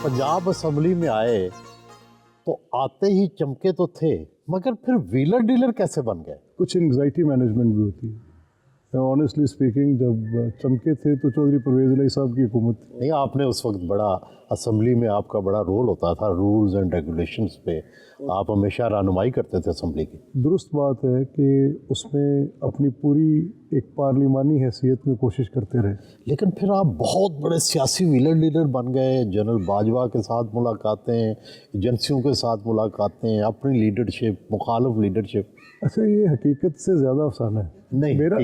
Punjab assembly में आए तो आते ही चमके तो थे, मगर फिर व्हीलर डीलर कैसे बन गए? कुछ एंग्जाइटी मैनेजमेंट भी होती है। ऑनेस्टली स्पीकिंग, जब चमके थे तो चौधरी परवेज़ इलाही साहब की हुकूमत थी। नहीं, आपने उस वक्त बड़ा असम्बली में आपका बड़ा रोल होता था, रूल्स एंड रेगुलेशंस पे आप हमेशा रहनुमाई करते थे असम्बली की। दुरुस्त बात है कि उसमें अपनी पूरी एक पार्लिमानी हैसियत में कोशिश करते रहे। लेकिन फिर आप बहुत बड़े सियासी व्हीलर डीलर बन गए, जनरल बाजवा के साथ मुलाकातें, एजेंसियों के साथ मुलाकातें, अपनी लीडरशिप, मुखालिफ लीडरशिप। अच्छा, ये हकीकत से ज़्यादा अफसाना है। नहीं, मेरा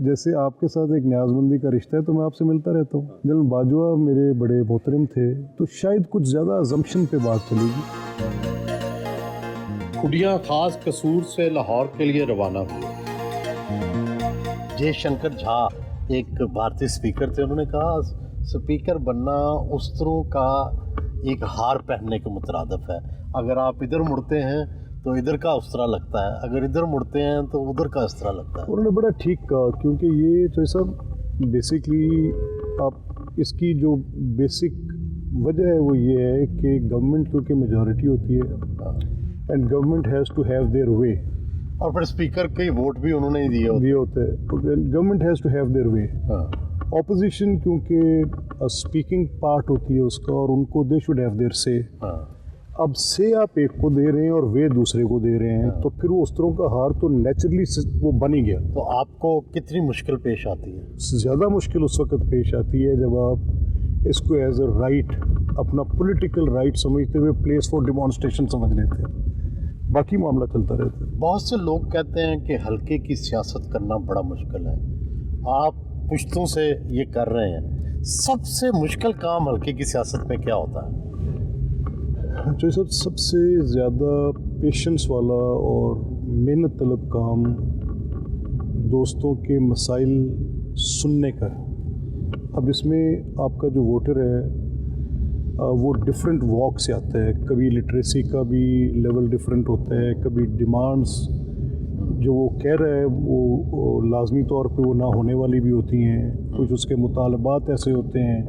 जैसे आपके साथ एक न्याज़मंदी का रिश्ता है तो मैं आपसे मिलता रहता हूँ। जनरल बाजवा मेरे बड़े मोहतरम थे, तो शायद कुछ ज़्यादा अजम्पशन पे बात चलेगी। खुडिया खास कसूर से लाहौर के लिए रवाना हुए। जयशंकर झा एक भारतीय स्पीकर थे, उन्होंने कहा स्पीकर बनना उस्तरों का एक हार पहनने के मुतरादिफ है। अगर आप इधर मुड़ते हैं तो इधर का उस्तरा लगता है, अगर इधर मुड़ते हैं तो उधर का उस्तरा लगता है। उन्होंने बड़ा ठीक कहा, क्योंकि ये तो सब बेसिकली आप इसकी जो बेसिक वजह है वो ये है कि गवर्नमेंट क्योंकि मेजॉरिटी होती है and government has to have their way, और फिर स्पीकर के वोट भी उन्होंने ही दिए होते हैं। Government has to have their way. Opposition क्योंकि स्पीकिंग पार्ट होती है उसका, और उनको दे शुड हैव देयर से। अब से आप एक को दे रहे हैं और वे दूसरे को दे रहे हैं, तो फिर वो उस तरह का हार तो नेचुरली वो बन ही गया। तो आपको कितनी मुश्किल पेश आती है? ज़्यादा मुश्किल उस वक्त पेश आती है जब आप इसको एज अ राइट, अपना पॉलिटिकल राइट समझते हुए प्लेस फॉर डिमॉन्स्ट्रेशन समझ लेते हैं, बाकी मामला चलता रहता है। बहुत से लोग कहते हैं कि हल्के की सियासत करना बड़ा मुश्किल है, आप पुश्तों से ये कर रहे हैं। सबसे मुश्किल काम हल्के की सियासत में क्या होता है? जो सबसे ज़्यादा पेशेंस वाला और मेहनत तलब काम दोस्तों के मसाइल सुनने का है। अब इसमें आपका जो वोटर है वो डिफरेंट वॉक से आता है। कभी लिटरेसी का भी लेवल डिफरेंट होता है, कभी डिमांड्स जो वो कह रहा है वो लाजमी तौर पे वो ना होने वाली भी होती हैं। कुछ उसके मुतालबात ऐसे होते हैं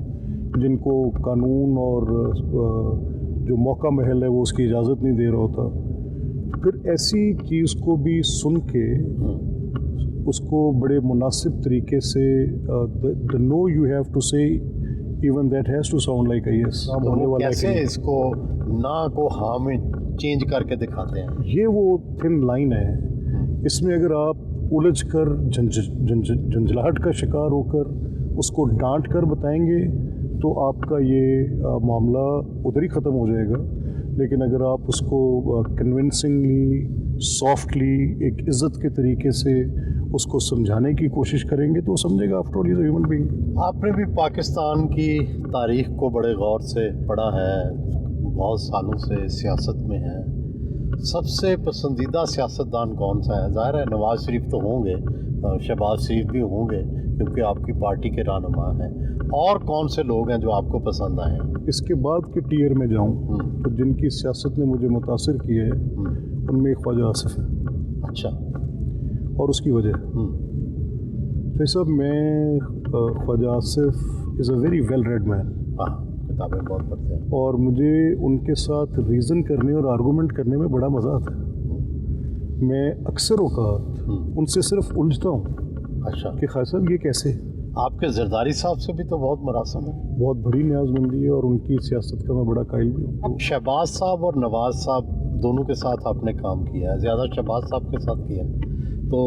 जिनको कानून और जो मौका महल है वो उसकी इजाज़त नहीं दे रहा होता। फिर ऐसी चीज़ को भी सुन के उसको बड़े मुनासिब तरीके से the no you have to say even that has to sound like a yes होने वाला है। कैसे इसको ना को हाँ में चेंज करके दिखाते हैं? ये वो थिन लाइन है, इसमें अगर आप उलझ कर झंझलाहट का शिकार होकर उसको डांट कर बताएंगे तो आपका ये मामला उधर ही ख़त्म हो जाएगा। लेकिन अगर आप उसको कन्विंसिंगली, सॉफ्टली, एक इज़्ज़त के तरीके से उसको समझाने की कोशिश करेंगे तो वो समझेगा after all is a human being. आपने भी पाकिस्तान की तारीख़ को बड़े गौर से पढ़ा है, बहुत सालों से सियासत में है। सबसे पसंदीदा सियासतदान कौन सा है? ज़ाहिर है नवाज़ शरीफ तो होंगे, शहबाज शरीफ भी होंगे क्योंकि आपकी पार्टी के रहनुमा हैं। और कौन से लोग हैं जो आपको पसंद आए हैं? इसके बाद के टीयर में जाऊं तो जिनकी सियासत ने मुझे मुतासिर किया है उनमें ख्वाजा आसिफ है। अच्छा, और उसकी वजह तो सब मैं Khawaja Asif is a very well read man. हाँ, किताबें बहुत पढ़ते हैं और मुझे उनके साथ रीज़न करने और आर्गूमेंट करने में बड़ा मज़ा आता है। मैं अक्सर औक़ात उनसे सिर्फ उलझता हूँ। अच्छा, कि खान साहब ये कैसे? आपके जरदारी साहब से भी तो बहुत मरासम है, बहुत बड़ी न्याज़मंदी है और उनकी सियासत का मैं बड़ा कायल भी हूँ। शहबाज साहब और नवाज़ साहब दोनों के साथ आपने काम किया है, ज़्यादा शहबाज साहब के साथ किया, तो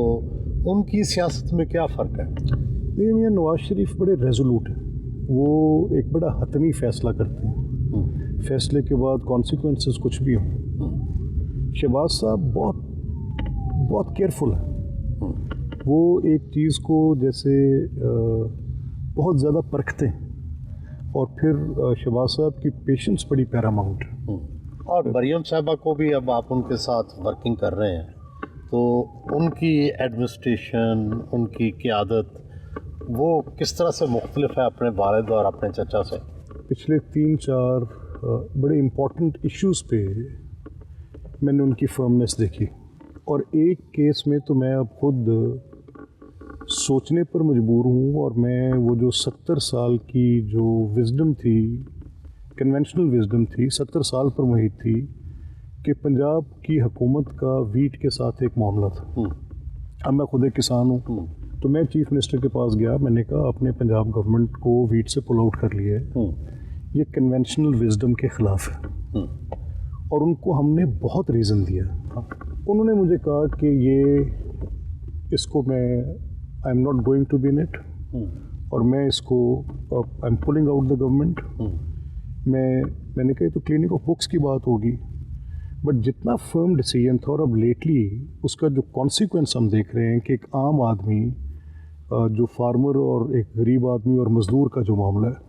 उनकी सियासत में क्या फ़र्क है? नहीं, मियाँ नवाज़ शरीफ बड़े रेजोलूट हैं, वो एक बड़ा हतमी फ़ैसला करते हैं, फ़ैसले के बाद कॉन्सिक्वेंसेस कुछ भी हों। शहबाज साहब बहुत केयरफुल है, वो एक चीज़ को जैसे बहुत ज़्यादा परखते हैं और फिर शहबाज साहब की पेशेंस बड़ी पैरामाउंट है। और मरियम साहबा को भी अब आप उनके साथ वर्किंग कर रहे हैं, तो उनकी एडमिनिस्ट्रेशन, उनकी क़यादत वो किस तरह से मुख्तलिफ है अपने वालिद और अपने चचा से? पिछले 3-4 बड़े इम्पोर्टेंट इश्यूज़ पे मैंने उनकी फर्मनेस देखी, और एक केस में तो मैं अब खुद सोचने पर मजबूर हूँ, और मैं वो जो 70 साल की जो विजडम थी کنونشنل وزڈم تھی 70 سال پر محیط تھی کہ پنجاب کی حکومت کا ویٹ کے ساتھ ایک معاملہ تھا. اب میں خود ایک کسان ہوں تو میں چیف منسٹر کے پاس گیا, میں نے کہا اپنے پنجاب گورنمنٹ کو ویٹ سے پل آؤٹ کر لیا ہے, یہ کنونشنل وزڈم کے خلاف ہے. اور ان کو ہم نے بہت ریزن دیا. انہوں نے مجھے کہا کہ یہ اس کو میں I'm not going to be in it, اور میں اس کو I'm pulling out the government. میں نے کہا تو کلینک آف بکس کی بات ہوگی, بٹ جتنا فرم ڈیسیجن تھا, اور اب لیٹلی اس کا جو کانسیکوینس ہم دیکھ رہے ہیں کہ ایک عام آدمی جو فارمر اور ایک غریب آدمی اور مزدور کا جو معاملہ ہے,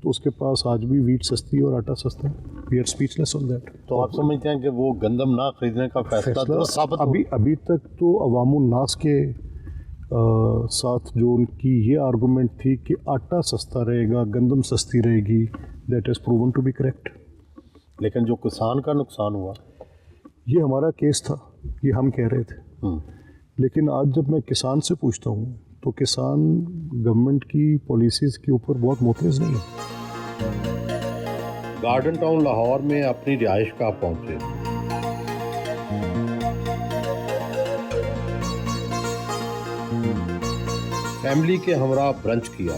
تو اس کے پاس آج بھی ویٹ سستی اور آٹا سستا ہے. We are speechless on that. تو آپ سمجھتے ہیں کہ وہ گندم نہ خریدنے کا فیصلہ ابھی تک تو عوام الناس کے ساتھ جو ان کی یہ آرگومنٹ تھی کہ آٹا سستا رہے گا, گندم سستی رہے گی, that is proven to be correct. لیکن جو کسان کا نقصان ہوا, یہ ہمارا کیس تھا, یہ ہم کہہ رہے تھے. لیکن آج جب میں کسان سے پوچھتا ہوں تو کسان گورنمنٹ کی پالیسیز کے اوپر بہت معترض نہیں ہے. گارڈن ٹاؤن لاہور میں اپنی رہائش گاہ پہنچے. فیملی کے ہمراہ برنچ کیا.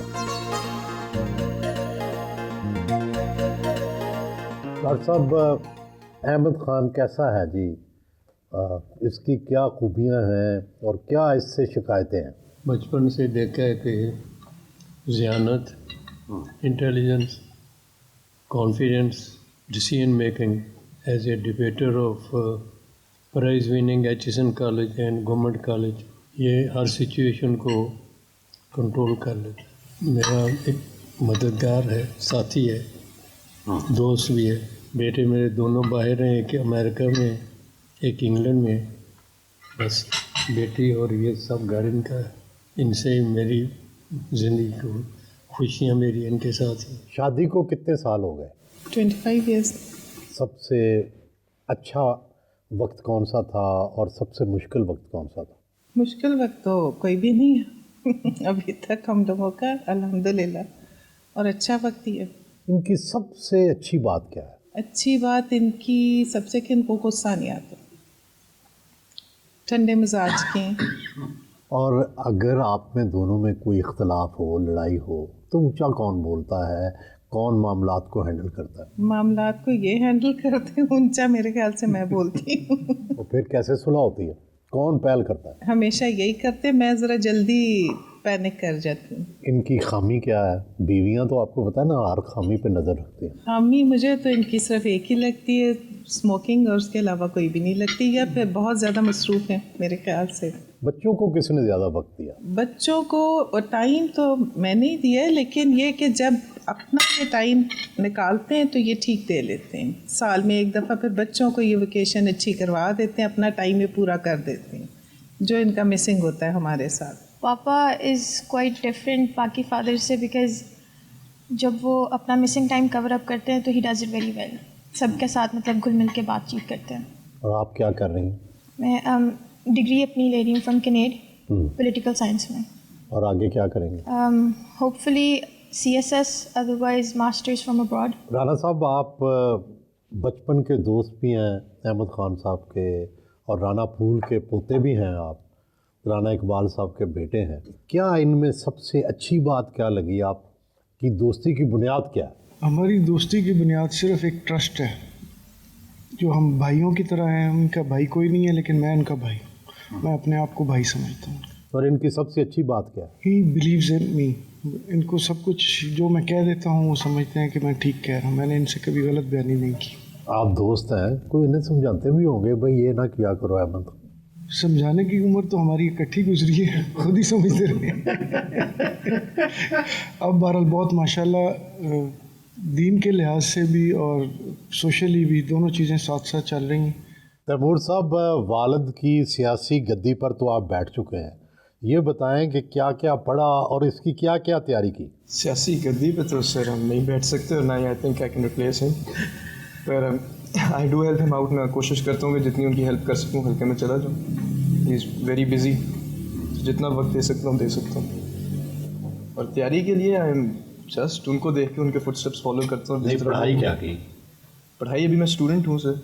ڈاکٹر صاحب, احمد خان کیسا ہے جی؟ اس کی کیا خوبیاں ہیں اور کیا اس سے شکایتیں ہیں؟ بچپن سے دیکھا ہے کہ ذہانت, intelligence, confidence, decision making. As a debater of prize winning H S N college and government college, یہ ہر سچویشن کو کنٹرول کر لیتا. میرا ایک مددگار ہے, ساتھی ہے, دوست بھی ہے. بیٹے میرے دونوں باہر ہیں, ایک امریکہ میں ایک انگلینڈ میں. بس بیٹی اور یہ سب گارڈن کا ہے, ان سے ہی میری زندگی کو خوشیاں میری ان کے ساتھ ہیں. شادی کو کتنے سال ہو گئے؟ 25 ایئرس. سب سے اچھا وقت کون سا تھا اور سب سے مشکل وقت کون سا تھا؟ مشکل وقت تو کوئی بھی نہیں ہے ابھی تک ہم لوگوں کا, الحمدللہ, اور اچھا وقت ہی ہے. ان کی سب سے اچھی بات کیا ہے؟ اچھی بات ان کی سب سے کہ ان کو غصہ نہیں آتا, ٹھنڈے مزاج کے. اور اگر آپ میں دونوں میں کوئی اختلاف ہو, لڑائی ہو, تو اونچا کون بولتا ہے, کون معاملات کو ہینڈل کرتا ہے؟ معاملات کو یہ ہینڈل کرتے ہیں, اونچا میرے خیال سے میں بولتی ہوں. اور پھر کیسے صلح ہوتی ہے, کون پہل کرتا ہے؟ ہمیشہ یہی کرتے, میں ذرا جلدی پینک کر جاتی ہوں. ان کی خامی کیا ہے؟ بیویاں تو آپ کو پتہ ہے نا ہر خامی پہ نظر رکھتی ہیں. خامی مجھے تو ان کی صرف ایک ہی لگتی ہے, اسموکنگ, اور اس کے علاوہ کوئی بھی نہیں لگتی, یا پھر بہت زیادہ مصروف ہیں میرے خیال سے. بچوں کو کس نے زیادہ وقت دیا؟ بچوں کو ٹائم تو میں نہیں دیا, لیکن یہ کہ جب اپنا یہ ٹائم نکالتے ہیں تو یہ ٹھیک دے لیتے ہیں. سال میں ایک دفعہ پھر بچوں کو یہ ویکیشن اچھی کروا دیتے ہیں, اپنا ٹائم یہ پورا کر دیتے ہیں, جو ان کا مسنگ ہوتا ہے ہمارے ساتھ. پاپا از کوائٹ ڈفرینٹ باقی فادر سے, بیکاز جب وہ اپنا مسنگ ٹائم کور اپ کرتے ہیں تو ہی ڈز اٹ ویری ویل. سب کے ساتھ مطلب گھل مل کے بات چیت کرتے ہیں. اور آپ کیا کر رہی ہیں؟ میں ڈگری اپنی لے رہی ہوں فرام کنیڈ, پولیٹیکل سائنس میں. اور آگے کیا کریں گے؟ Hope fully CSS, otherwise masters from abroad. Rana صاحب, آپ بچپن کے دوست بھی ہیں احمد خان صاحب کے, اور رانا پھول کے پوتے بھی ہیں آپ, رانا اقبال صاحب کے بیٹے ہیں. کیا ان میں سب سے اچھی بات کیا لگی؟ آپ کی دوستی کی بنیاد کیا ہے؟ ہماری دوستی کی بنیاد صرف ایک ٹرسٹ ہے, جو ہم بھائیوں کی طرح ہیں. ان کا بھائی کوئی نہیں ہے, لیکن میں ان کا بھائی, میں اپنے آپ کو بھائی سمجھتا ہوں. اور ان کی سب سے اچھی بات کیا ہے؟ ہی بلیوز ان می. ان کو سب کچھ جو میں کہہ دیتا ہوں وہ سمجھتے ہیں کہ میں ٹھیک کہہ رہا ہوں. میں نے ان سے کبھی غلط بیانی نہیں کی. آپ دوست ہیں, کوئی انہیں سمجھاتے بھی ہوں گے بھائی یہ نہ کیا کرو احمد. سمجھانے کی عمر تو ہماری اکٹھی گزری ہے, خود ہی سمجھتے رہے. اب بہرحال بہت ماشاءاللہ دین کے لحاظ سے بھی اور سوشلی بھی دونوں چیزیں ساتھ ساتھ چل رہی ہیں. تیمور صاحب, والد کی سیاسی گدی پر تو آپ بیٹھ چکے ہیں, یہ بتائیں کہ کیا کیا پڑھا اور اس کی کیا کیا تیاری کی؟ سیاسی گدی پہ تو سر ہم نہیں بیٹھ سکتے, اور نہ ہی I think I can replace them, پر I do help them out. میں کوشش کرتا ہوں کہ جتنی ان کی ہیلپ کر سکوں ہلکے میں چلا جاؤں. ہی از ویری بزی, جتنا وقت دے سکتا ہوں دے سکتا ہوں. اور تیاری کے لیے آئی ایم जस्ट उनको देख के उनके फुटस्टेप्स फॉलो करता हूँ. नहीं, पढ़ाई क्या की? पढ़ाई अभी मैं स्टूडेंट हूँ सर,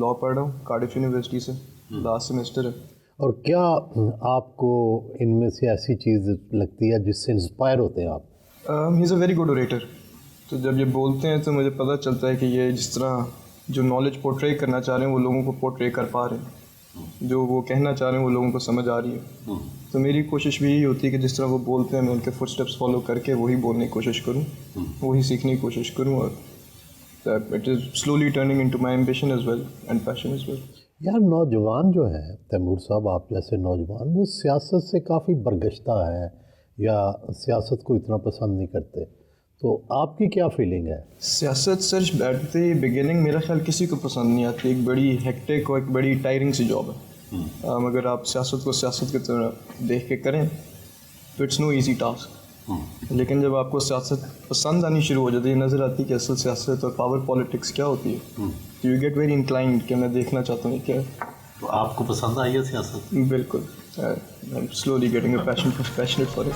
लॉ पढ़ रहा हूँ कार्डिफ यूनिवर्सिटी से, लास्ट सेमेस्टर है. और क्या आपको इनमें से ऐसी चीज़ लगती है जिससे इंस्पायर होते हैं आप? He is a very good orator. तो जब ये बोलते हैं तो मुझे पता चलता है कि ये जिस तरह जो नॉलेज पोर्ट्रे करना चाह रहे हैं वो लोगों को पोर्ट्रे कर पा रहे हैं, जो वो कहना चाह रहे हैं वो लोगों को समझ आ रही है. तो मेरी कोशिश भी यही होती है कि जिस तरह वो बोलते हैं मैं उनके फुटस्टेप्स फॉलो करके वही बोलने की कोशिश करूँ, वही सीखने की कोशिश करूँ. और it is slowly turning into my ambition as well and passion as well. यार नौजवान जो है तैमूर साहब, आप जैसे नौजवान, वो सियासत से काफ़ी बरगश्ता है या सियासत को इतना पसंद नहीं करते, तो आपकी क्या फीलिंग है? सियासत सर एट द बिगिनिंग मेरा ख्याल किसी को पसंद नहीं आती. एक बड़ी हेक्टिक और एक बड़ी टायरिंग सी जॉब है. अगर आप सियासत को सियासत की तरह देख के करें तो इट्स नो इजी टास्क. लेकिन जब आपको सियासत पसंद आनी शुरू हो जाती है, नज़र आती है कि असल सियासत और पावर पॉलिटिक्स क्या होती है, तो यू गेट वेरी इंक्लाइंड कि मैं देखना चाहता हूँ क्या है. तो आपको पसंद आई है सियासत? बिल्कुल. I am slowly getting a passionate for it.